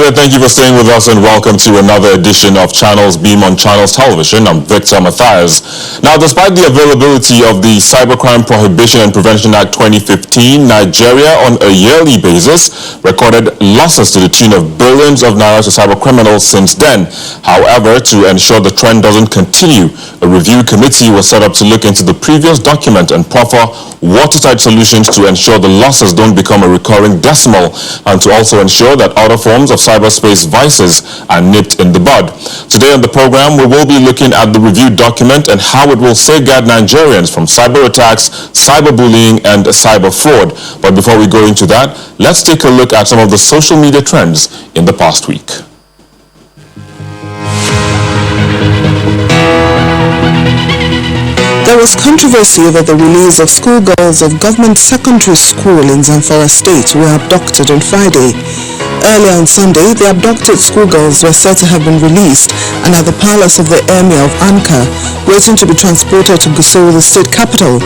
and thank you for staying with us, and welcome to another edition of Channels Beam on Channels Television. I'm Victor Matthias. Now, despite the availability of the Cybercrime Prohibition and Prevention Act 2015, Nigeria on a yearly basis recorded losses to the tune of billions of naira to cyber criminals since then. However, to ensure the trend doesn't continue, a review committee was set up to look into the previous document and proffer watertight solutions to ensure the losses don't become a recurring decimal, and to also ensure that other forms of cyberspace vices are nipped in the bud. Today on the program, we will be looking at the review document and how it will safeguard Nigerians from cyber attacks, cyberbullying, and cyber fraud. But before we go into that, let's take a look at some of the social media trends in the past week. There was controversy over the release of schoolgirls of government secondary school in Zamfara State who were abducted on Friday. Earlier on Sunday, the abducted schoolgirls were said to have been released and at the palace of the Emir of Ankara, waiting to be transported to Gusau, the state capital.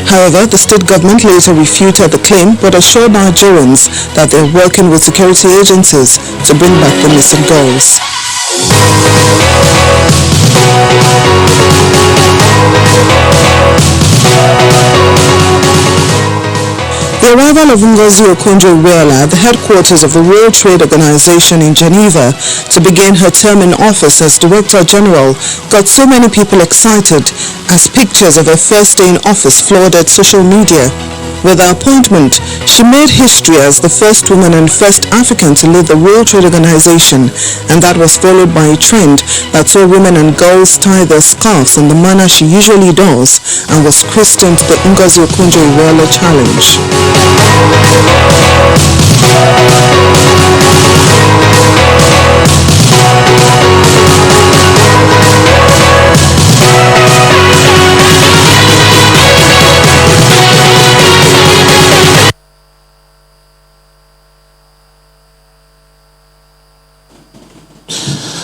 However, the state government later refuted the claim but assured Nigerians that they are working with security agencies to bring back the missing girls. The arrival of Ngozi Okonjo-Iweala at the headquarters of the World Trade Organization in Geneva to begin her term in office as Director General got so many people excited as pictures of her first day in office flooded social media. With her appointment, she made history as the first woman and first African to lead the World Trade Organization, and that was followed by a trend that saw women and girls tie their scarves in the manner she usually does and was christened the Ngozi Okonjo-Iweala Challenge.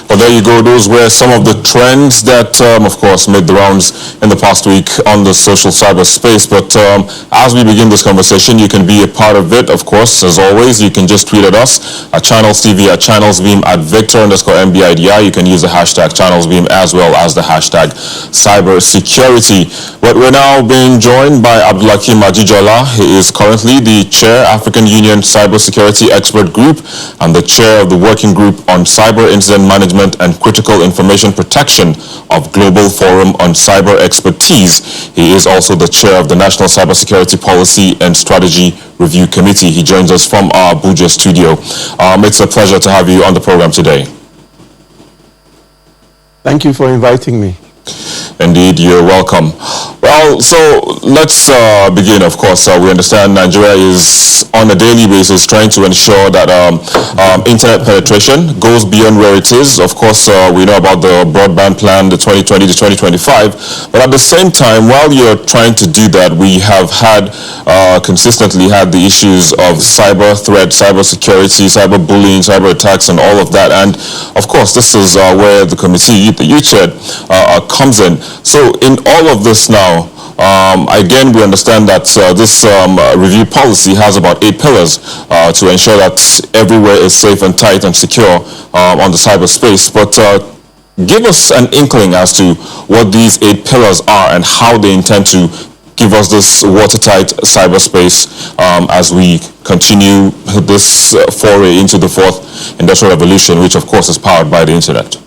Well, there you go. Those were some of the trends that, of course, made the rounds in the past week on the social cyberspace. But as we begin this conversation, you can be a part of it. Of course, as always, you can just tweet at us at Channels TV, at Channels Beam, at Victor_MBIDI. You can use the hashtag Channels Beam as well as the hashtag Cybersecurity. But we're now being joined by Abdulhakeem Ajijola. He is currently the Chair, African Union Cybersecurity Expert Group, and the Chair of the Working Group on Cyber Incident Management and Critical Information Protection of Global Forum on Cyber Expertise. He is also the Chair of the National Cybersecurity Policy and Strategy Review Committee. He joins us from our Abuja studio. It's a pleasure to have you on the program today. Thank you for inviting me. Indeed, you're welcome. Well, so let's begin. Of course, we understand Nigeria is on a daily basis trying to ensure that internet penetration goes beyond where it is. Of course, we know about the broadband plan, the 2020 to 2025. But at the same time, while you're trying to do that, we have had consistently had the issues of cyber threat, cyber security, cyber bullying, cyber attacks, and all of that. And of course, this is where the committee that you chaired comes in. So in all of this now, again, we understand that this review policy has about 8 pillars to ensure that everywhere is safe and tight and secure on the cyberspace. But give us an inkling as to what these 8 pillars are and how they intend to give us this watertight cyberspace as we continue this foray into the 4th industrial revolution, which of course is powered by the internet.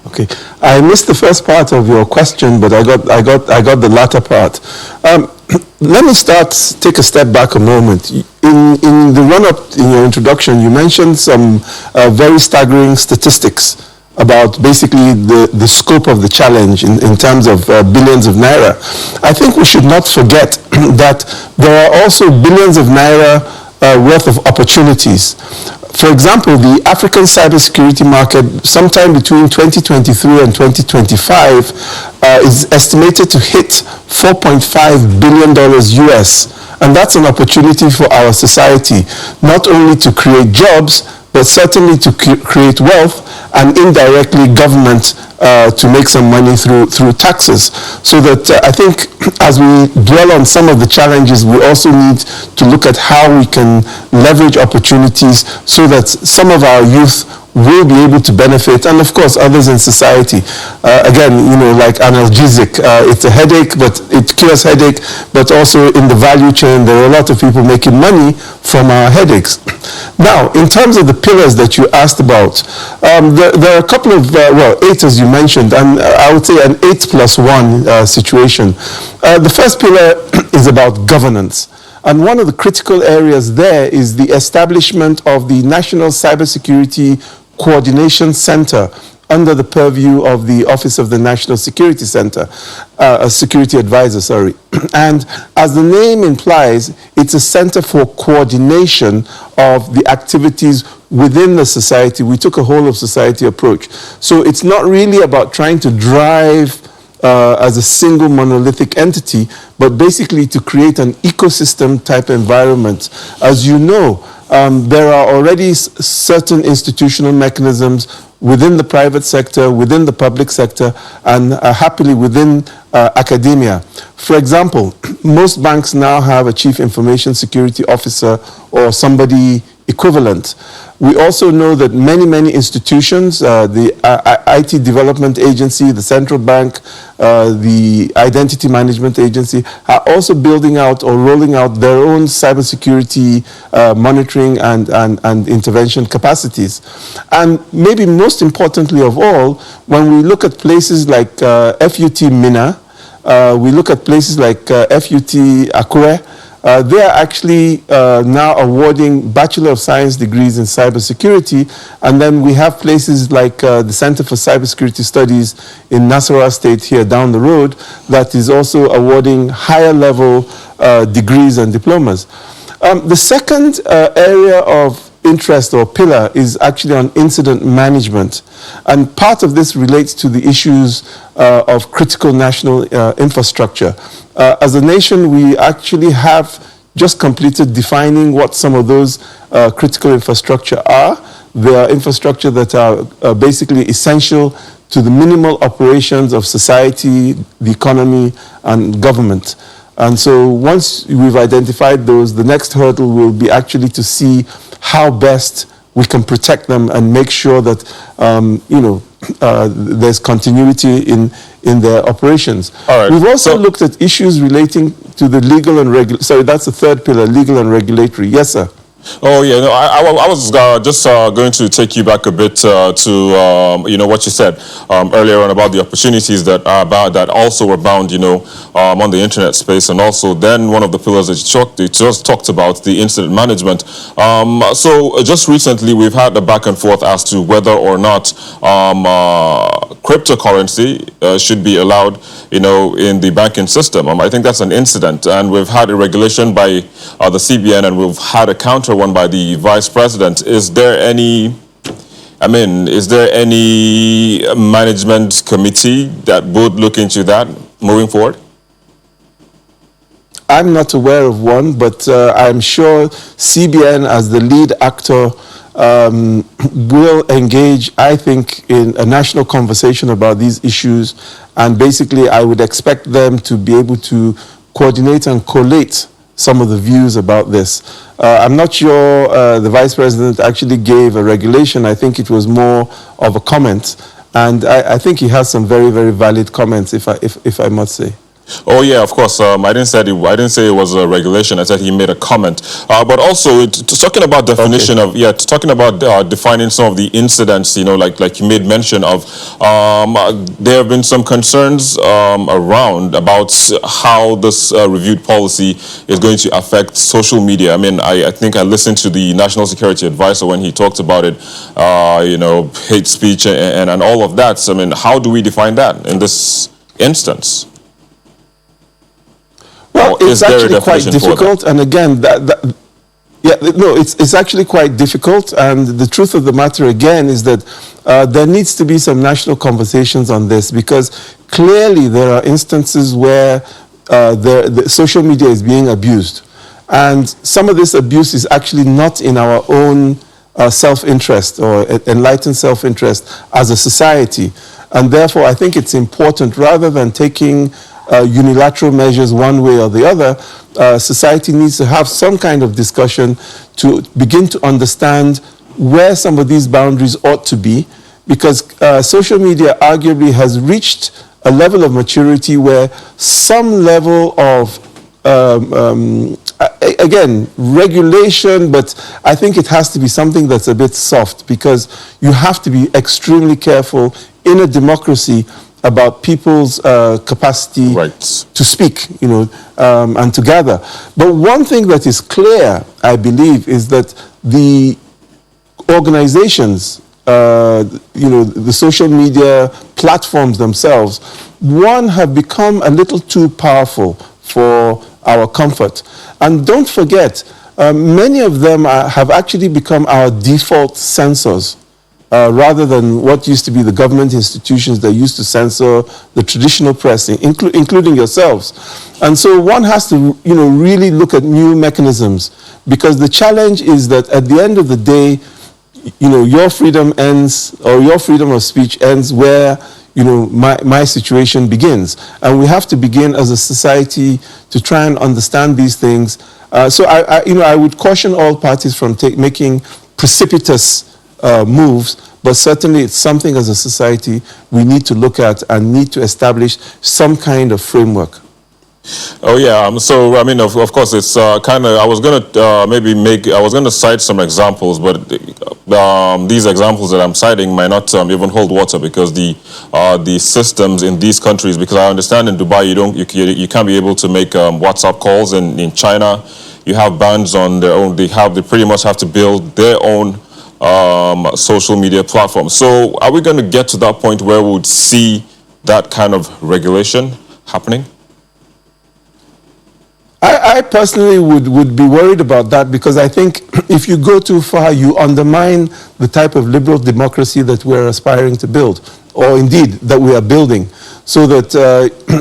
Okay, I missed the first part of your question, but I got the latter part. Let me take a step back a moment. In the run-up in your introduction, you mentioned some very staggering statistics about basically the scope of the challenge in terms of billions of naira. I think we should not forget that there are also billions of naira worth of opportunities. For example, the African cybersecurity market, sometime between 2023 and 2025, is estimated to hit $4.5 billion US. And that's an opportunity for our society, not only to create jobs, but certainly to create wealth, and indirectly government to make some money through taxes. So that I think as we dwell on some of the challenges, we also need to look at how we can leverage opportunities so that some of our youth will be able to benefit, and of course others in society. Again, like analgesic, it's a headache, but it cures headache, but also in the value chain, there are a lot of people making money from our headaches. Now, in terms of the pillars that you asked about, there are a couple of, 8 as you mentioned, and I would say an 8+1 situation. The first pillar is about governance. And one of the critical areas there is the establishment of the National Cybersecurity Coordination Center under the purview of the Office of the National Security Center, Security Advisor, sorry. And as the name implies, it's a center for coordination of the activities within the society. We took a whole of society approach. So it's not really about trying to drive as a single monolithic entity, but basically to create an ecosystem type environment. As you know, there are already certain institutional mechanisms within the private sector, within the public sector, and happily within academia. For example, most banks now have a chief information security officer or somebody equivalent. We also know that many institutions, the IT Development Agency, the Central Bank, the Identity Management Agency, are also building out or rolling out their own cybersecurity monitoring and intervention capacities. And maybe most importantly of all, when we look at places like FUT Mina, we look at places like FUT Akure, they are actually now awarding Bachelor of Science degrees in cybersecurity, and then we have places like the Center for Cybersecurity Studies in Nasarawa State here down the road that is also awarding higher level degrees and diplomas. The second area of interest or pillar is actually on incident management, and part of this relates to the issues of critical national infrastructure. As a nation, we actually have just completed defining what some of those critical infrastructure are. They are infrastructure that are basically essential to the minimal operations of society, the economy, and government. And so once we've identified those, the next hurdle will be actually to see how best we can protect them and make sure that there's continuity in their operations. All right. We've also looked at issues relating to the legal and regulatory. Sorry, that's the third pillar, legal and regulatory. Yes, sir. Oh yeah, no, I was just going to take you back a bit to what you said earlier on about the opportunities that are about that also abound on the internet space, and also then one of the pillars that you just talked about, the incident management. So just recently we've had a back and forth as to whether or not cryptocurrency should be allowed in the banking system. I think that's an incident, and we've had a regulation by the CBN, and we've had a counter one by the Vice President. Is there any management committee that would look into that moving forward? I'm not aware of one, but I'm sure CBN as the lead actor will engage, I think, in a national conversation about these issues, and basically I would expect them to be able to coordinate and collate some of the views about this. I'm not sure the Vice President actually gave a regulation. I think it was more of a comment, and I think he has some very, very valid comments, if I must say. Oh yeah, of course. I didn't say it was a regulation. I said he made a comment. But also, talking about definition of talking about defining some of the incidents. Like you made mention of. There have been some concerns around about how this reviewed policy is going to affect social media. I think I listened to the National Security Advisor when he talked about it. Hate speech and all of that. So how do we define that in this instance? Well, it's actually quite difficult, and again, it's actually quite difficult, and the truth of the matter again is that there needs to be some national conversations on this, because clearly there are instances where the social media is being abused, and some of this abuse is actually not in our own self-interest or enlightened self-interest as a society. And therefore, I think it's important, rather than taking unilateral measures one way or the other, society needs to have some kind of discussion to begin to understand where some of these boundaries ought to be, because social media arguably has reached a level of maturity where some level of again, regulation, but I think it has to be something that's a bit soft, because you have to be extremely careful in a democracy about people's capacity to speak, and to gather. But one thing that is clear, I believe, is that the organizations, the social media platforms themselves, have become a little too powerful for our comfort. And don't forget, many of them have actually become our default censors, rather than what used to be the government institutions that used to censor the traditional press, including yourselves. And so one has to, really look at new mechanisms, because the challenge is that at the end of the day, your freedom ends, or your freedom of speech ends where my situation begins. And we have to begin as a society to try and understand these things. So I would caution all parties from making precipitous moves, but certainly it's something as a society we need to look at and need to establish some kind of framework. Oh yeah, so I mean, of course, it's kind of. I was gonna I was gonna cite some examples, but these examples that I'm citing might not even hold water, because the systems in these countries. Because I understand in Dubai you can't be able to make WhatsApp calls, and in China you have bans on their own. They pretty much have to build their own social media platform. So are we going to get to that point where we would see that kind of regulation happening? I personally would be worried about that, because I think if you go too far, you undermine the type of liberal democracy that we're aspiring to build, or indeed that we are building. So that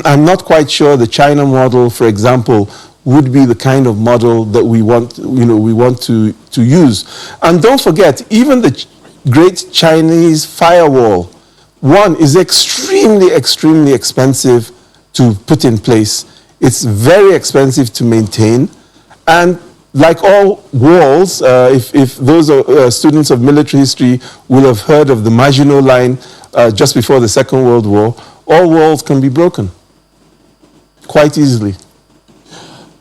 I'm not quite sure the China model, for example, would be the kind of model that we want to use. And don't forget, even the great Chinese firewall, one, is extremely, extremely expensive to put in place. It's very expensive to maintain, and like all walls, if those are students of military history will have heard of the Maginot Line just before the Second World War, all walls can be broken quite easily.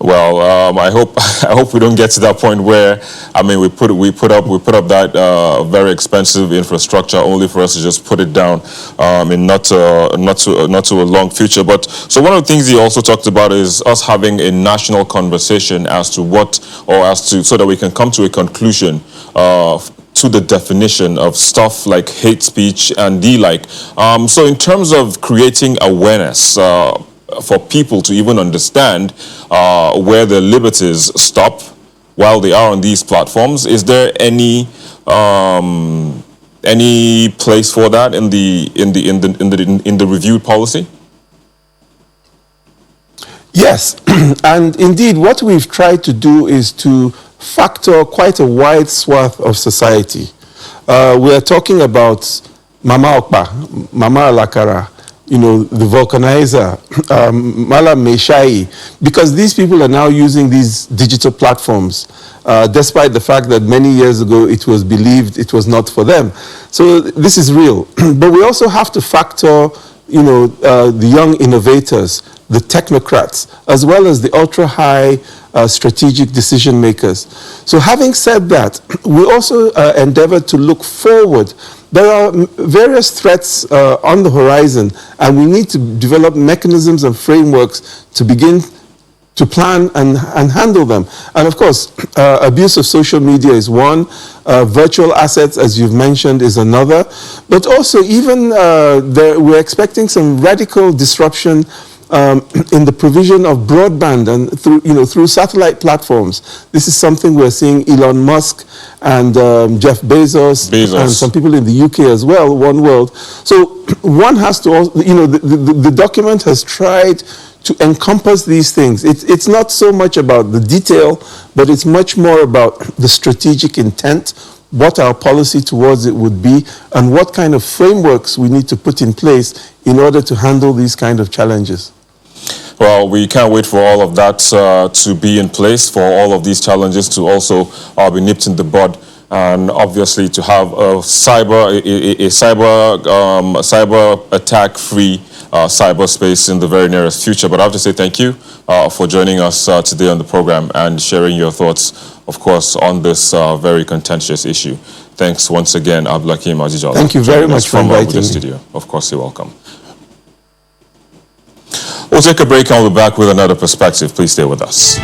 Well, I hope we don't get to that point where, I mean, we put up that very expensive infrastructure only for us to just put it down in not to a long future. But so one of the things he also talked about is us having a national conversation as to so that we can come to a conclusion to the definition of stuff like hate speech and the like. So in terms of creating awareness for people to even understand where their liberties stop while they are on these platforms, is there any place for that in the reviewed policy? Yes, and indeed, what we've tried to do is to factor quite a wide swath of society. We are talking about Mama Okpa, Mama Alakara, the vulcanizer, Malam Meshai, because these people are now using these digital platforms, despite the fact that many years ago it was believed it was not for them. So this is real. But we also have to factor, the young innovators, the technocrats, as well as the ultra-high strategic decision makers. So having said that, we also endeavor to look forward. There are various threats on the horizon, and we need to develop mechanisms and frameworks to begin to plan and handle them. And of course, abuse of social media is one, virtual assets, as you've mentioned, is another. But also, even we're expecting some radical disruption in the provision of broadband and through satellite platforms. This is something we're seeing Elon Musk and Jeff Bezos and some people in the UK as well, One World. So one has to also, the document has tried to encompass these things. It's not so much about the detail, but it's much more about the strategic intent. what our policy towards it would be, and what kind of frameworks we need to put in place in order to handle these kind of challenges. Well, we can't wait for all of that to be in place, for all of these challenges to also be nipped in the bud, and obviously to have a cyber attack-free cyberspace in the very nearest future. But I have to say thank you for joining us today on the program and sharing your thoughts, of course, on this very contentious issue. Thanks once again, Abdulhakeem Ajijola. Thank you very much for inviting me. Studio. Of course, you're welcome. We'll take a break and we'll be back with another perspective. Please stay with us.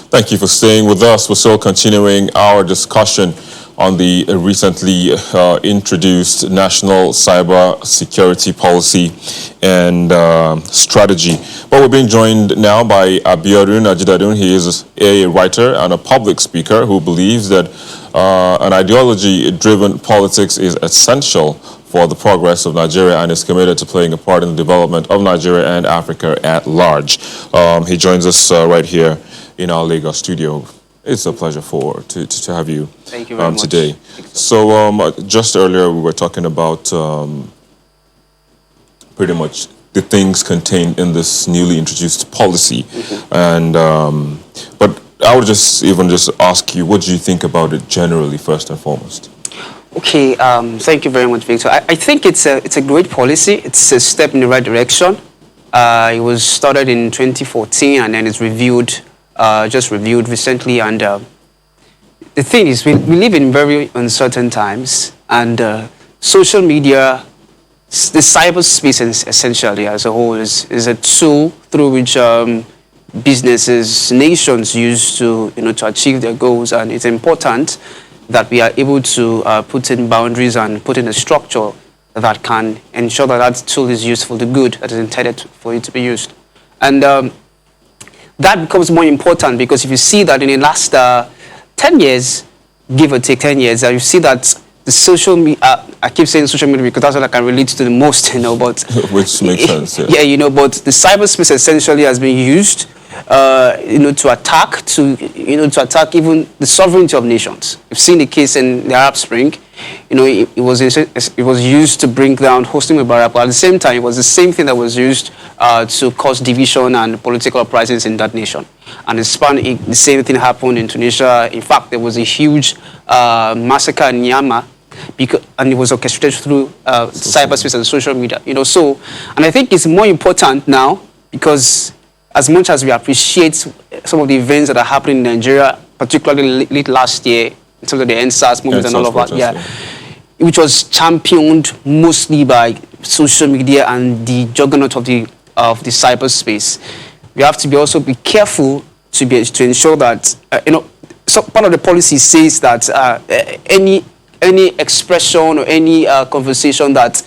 Thank you for staying with us. We're still continuing our discussion on the recently introduced National Cyber Security Policy and Strategy. But we're being joined now by Abiodun Ajidadun. He is a writer and a public speaker who believes that an ideology-driven politics is essential for the progress of Nigeria and is committed to playing a part in the development of Nigeria and Africa at large. He joins us right here in our Lagos studio. It's a pleasure to have you, Thank you very much. Today. So just earlier we were talking about pretty much the things contained in this newly introduced policy, and but I would just ask you, what do you think about it generally, first and foremost? Okay, thank you very much, Victor. I think it's a great policy. It's a step in the right direction. It was started in 2014 and then it's just reviewed recently. And the thing is, we live in very uncertain times, and social media, the cyberspace essentially as a whole is a tool through which businesses, nations use to achieve their goals, and it's important that we are able to put in boundaries and put in a structure that can ensure that that tool is used for the good that is intended for it to be used. And that becomes more important because if you see that in the last 10 years, give or take 10 years, you see that the social media, I keep saying social media because that's what I can relate to the most, but... Which makes sense, yeah. Yeah, but the cyberspace essentially has been used to attack even the sovereignty of nations. We've seen the case in the Arab Spring. It was used to bring down Hosni Mubarak, but at the same time, it was the same thing that was used to cause division and political uprisings in that nation. And the same thing happened in Tunisia. In fact, there was a huge massacre in Myanmar, and it was orchestrated through cyberspace and social media. And I think it's more important now because as much as we appreciate some of the events that are happening in Nigeria, particularly late last year, in terms of the NSAS movement and all of that, which was championed mostly by social media and the juggernaut of the cyberspace. We have to also be careful to ensure that so part of the policy says that any expression or any conversation that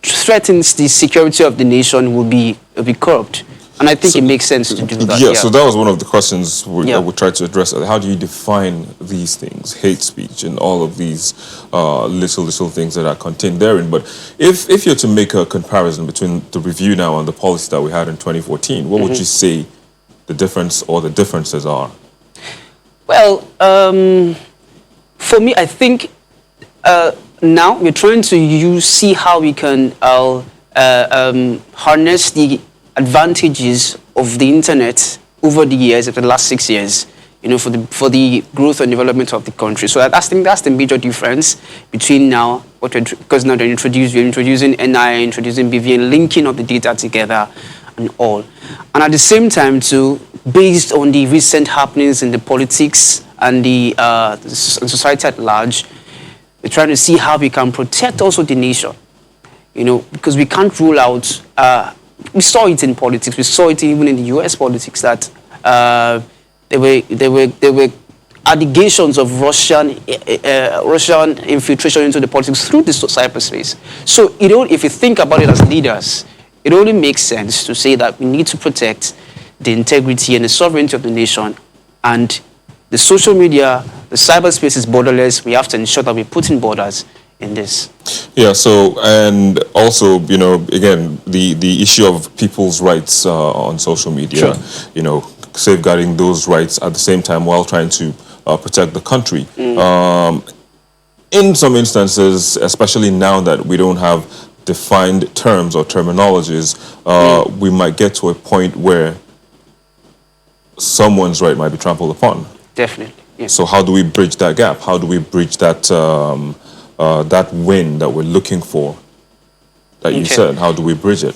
threatens the security of the nation will be curbed. And I think it makes sense to do that. Yeah, so that was one of the questions we tried to address. How do you define these things, hate speech and all of these little things that are contained therein? But if you're to make a comparison between the review now and the policy that we had in 2014, what would you say the difference or the differences are? Well, for me, I think now we're trying to see how we can harness the advantages of the internet over the years, over the last 6 years, for the growth and development of the country. So I think that's the major difference between now, because now we're introducing NI, introducing BVN, linking up the data together and all. And at the same time too, based on the recent happenings in the politics and the society at large, we're trying to see how we can protect also the nation, because we can't rule out, we saw it in politics. We saw it even in the U.S. politics that there were allegations of Russian infiltration into the politics through this cyberspace. So if you think about it as leaders, it only makes sense to say that we need to protect the integrity and the sovereignty of the nation. And the social media, the cyberspace is borderless. We have to ensure that we put in borders in this. Yeah, so, and also, you know, again, the issue of people's rights on social media, Sure. you know, safeguarding those rights at the same time while trying to protect the country. In some instances, especially now that we don't have defined terms or terminologies, we might get to a point where someone's right might be trampled upon. Definitely. Yes. So how do we bridge that gap? How do we bridge that that win that we're looking for, that you Okay. said? How do we bridge it?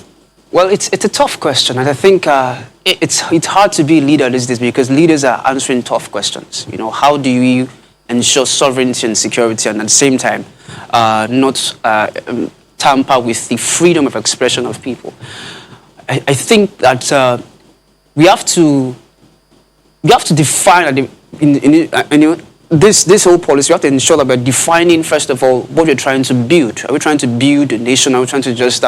Well, it's a tough question, and I think it's hard to be a leader these days because leaders are answering tough questions. You know, how do you ensure sovereignty and security, and at the same time, not tamper with the freedom of expression of people? I think that we have to define this whole policy. We have to ensure that we're defining, first of all, what we're trying to build. Are we trying to build a nation? Are we trying to just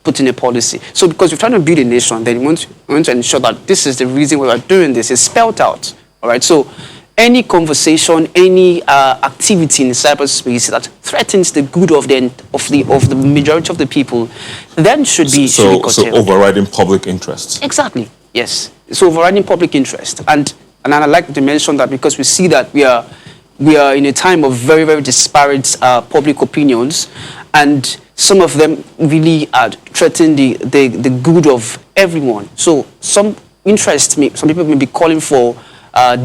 put in a policy? So because we're trying to build a nation, then we want to ensure that this is the reason why we're doing this. It's spelled out. All right. So any conversation, any activity in cyberspace that threatens the good of the majority of the people, then should be So curtailed. overriding public interest. Exactly. Yes. So overriding public interest, and I'd like to mention that because we see that we are in a time of very, very disparate public opinions, and some of them really threaten the good of everyone. So some people may be calling for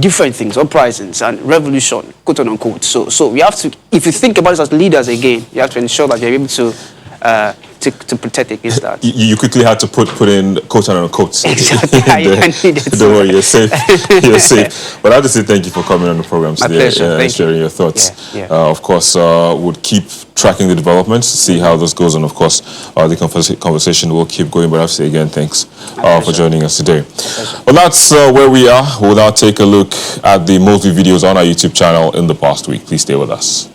different things, uprisings and revolution, quote unquote. So we have to, if you think about it as leaders again, you have to ensure that you're able to protect against that. You quickly had to put in quote and unquote. Exactly. I needed to. Don't worry, you're safe. You're safe. But I have to say thank you for coming on the program today pleasure. and sharing your thoughts. Yeah. Of course, we'll keep tracking the developments, see how this goes, and of course, the conversation will keep going. But I have to say again, thanks for joining us today. Well, that's where we are. We'll now take a look at the multi videos on our YouTube channel in the past week. Please stay with us.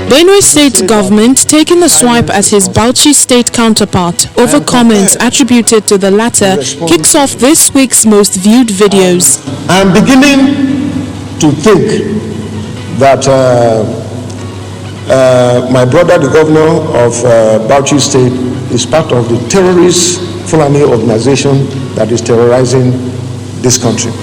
Benue State government taking a swipe at his Bauchi State counterpart over comments attributed to the latter kicks off this week's most viewed videos. I'm beginning to think that my brother, the governor of Bauchi State, is part of the terrorist Fulani organization that is terrorizing this country.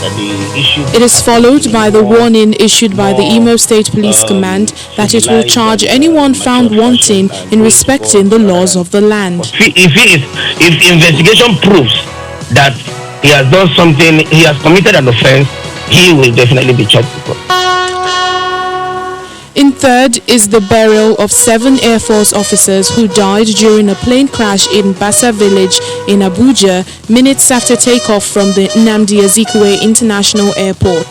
It is followed by the warning issued by the Imo State Police Command that it will charge anyone found wanting in respecting the laws of the land. If investigation proves that he has done something, he has committed an offense, he will definitely be charged. In third is the burial of 7 Air Force officers who died during a plane crash in Bassa village in Abuja, minutes after takeoff from the Nnamdi Azikiwe International Airport.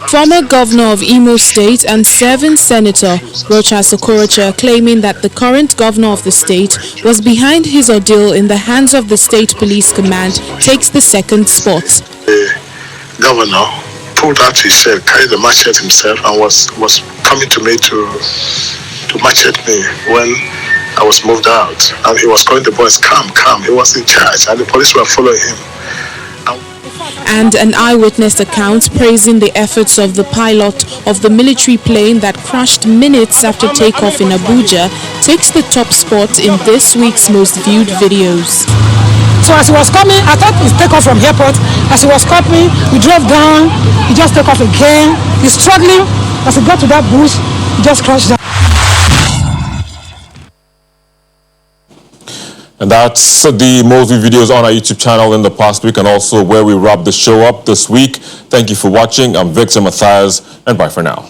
Former governor of Imo State and serving senator Rochas Okorocha claiming that the current governor of the state was behind his ordeal in the hands of the state police command takes the second spot. The governor pulled out his carried the machete himself and was coming to me to machete me when I was moved out, and he was calling the boys calm. He was in charge and the police were following him. And an eyewitness account praising the efforts of the pilot of the military plane that crashed minutes after takeoff in Abuja takes the top spot in this week's most viewed videos. So as he was coming, I thought he'd take off from airport. As he was coming, we drove down, he just took off again. He's struggling. As he got to that bush, he just crashed down. And that's the most viewed videos on our YouTube channel in the past week, and also where we wrap the show up this week. Thank you for watching. I'm Victor Matthias, and bye for now.